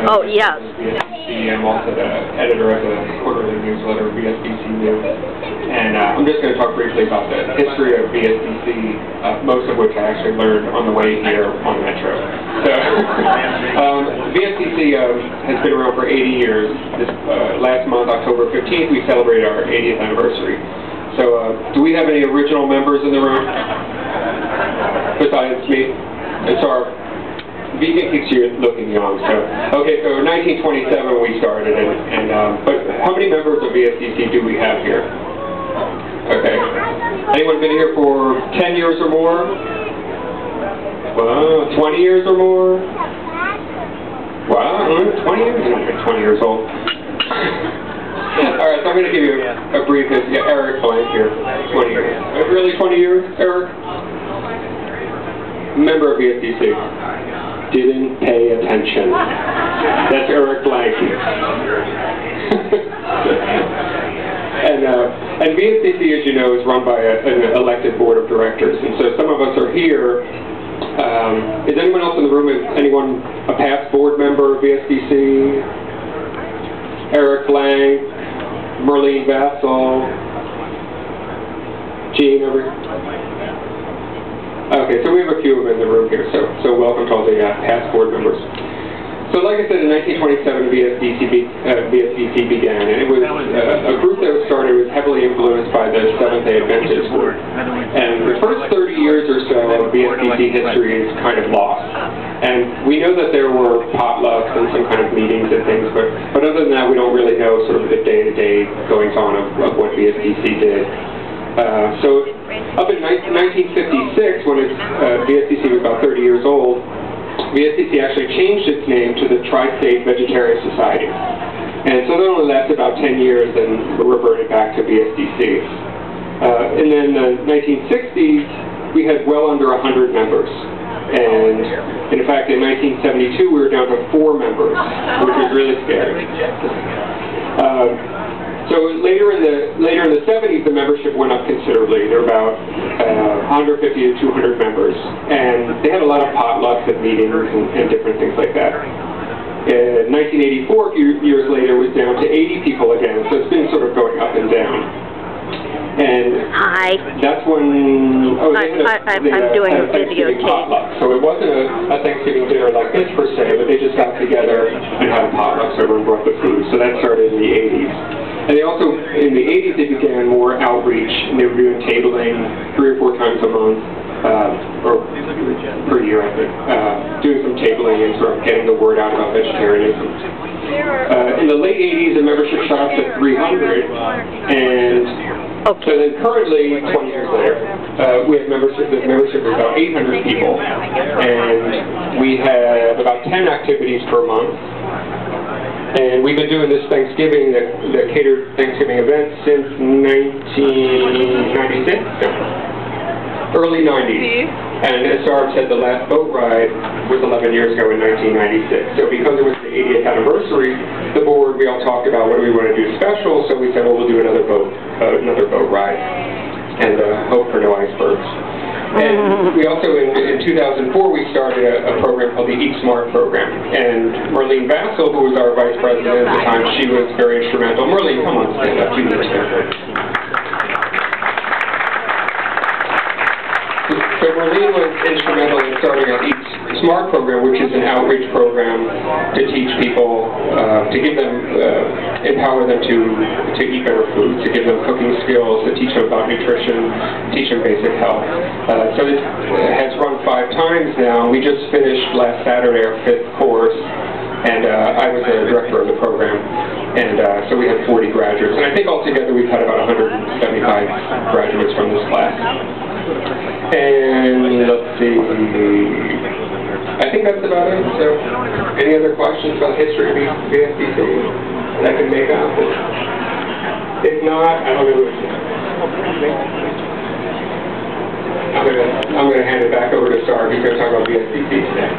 Oh, yes. I'm also the editor of the quarterly newsletter, VSDC News. And I'm just going to talk briefly about the history of VSDC, most of which I actually learned on the way here on Metro. So, VSDC has been around for 80 years. This last month, October 15th, we celebrated our 80th anniversary. So, do we have any original members in the room? Besides me? It's our vegan keeps you looking young. So, okay, so 1927 we started, but how many members of VSDC do we have here? Okay. Anyone been here for 10 years or more? Wow, 20 years or more? Wow, 20 years? You're not 20 years old. Alright, so I'm going to give you a brief history. Yeah, Eric blank here. 20 years. Really 20 years, Eric? Member of VSDC. Didn't pay attention. That's Eric blank. And VSDC, as you know, is run by an elected board of directors. And so some of us are here. Is anyone else in the room, is anyone a past board member of VSDC? Eric Lang, Marlene Vassal, Jean, okay, so we have a few of them in the room here, so welcome to all the past board members. So like I said, in 1927, VSDC began, and it was a group that was started was heavily influenced by the Seventh-day Adventist group. And the first 30 years or so of VSDC history is kind of lost. And we know that there were potlucks and some kind of meetings and things, but other than that, we don't really know sort of the day-to-day goings-on of what VSDC did. So up in 1956, when VSDC was about 30 years old, VSDC actually changed its name to the Tri-State Vegetarian Society. And so that only lasted about 10 years and reverted back to VSDC. And then in the 1960s, we had well under 100 members. And in fact, in 1972, we were down to 4 members, which was really scary. So later in the 70s, the membership went up considerably. There were about 150 to 200 members, and they had a lot of potlucks at meetings and different things like that. In 1984, a few years later, it was down to 80 people again. So it's been sort of going up and down. And that's when I'm doing a videotape. So it wasn't a Thanksgiving dinner like this per se, but they just got together and had a potluck, so everyone brought the food. So that started in the 80s. And they also, in the 80s, they began more outreach, and they were doing tabling 3 or 4 times a month, or per year, I think, doing some tabling and sort of getting the word out about vegetarianism. In the late 80s, the membership shot up to 300, and so then currently, 20 years later, we have membership. The membership is about 800 people, and we have about 10 activities per month. And we've been doing this Thanksgiving, the catered Thanksgiving event, since 1996, early 90s. And as Sarb said, the last boat ride was 11 years ago in 1996. So because it was the 80th anniversary, the board, we all talked about what do we want to do special, so we said, well, we'll do another boat ride, and hope for no icebergs. And we also, in 2004, we started a program called the Eat Smart program. And Marlene Vassal, who was our vice president at the time, she was very instrumental. Marlene, come on, stand up. You need to stand up. So Marlene was instrumental in starting our Eat Smart program, which is an outreach program to teach people, to give them, empower them to eat better food, to give them cooking skills, to teach them about nutrition, teach them basic health. So it has run 5 times now. We just finished last Saturday our 5th course, and I was the director of the program, and so we had 40 graduates. And I think altogether we've had about 175 graduates from this class. And let's see, I think that's about it. So, any other questions about the history of VSDC that I can make up? If not, I'm gonna hand it back over to Sarb. He's gonna talk about VSDC today.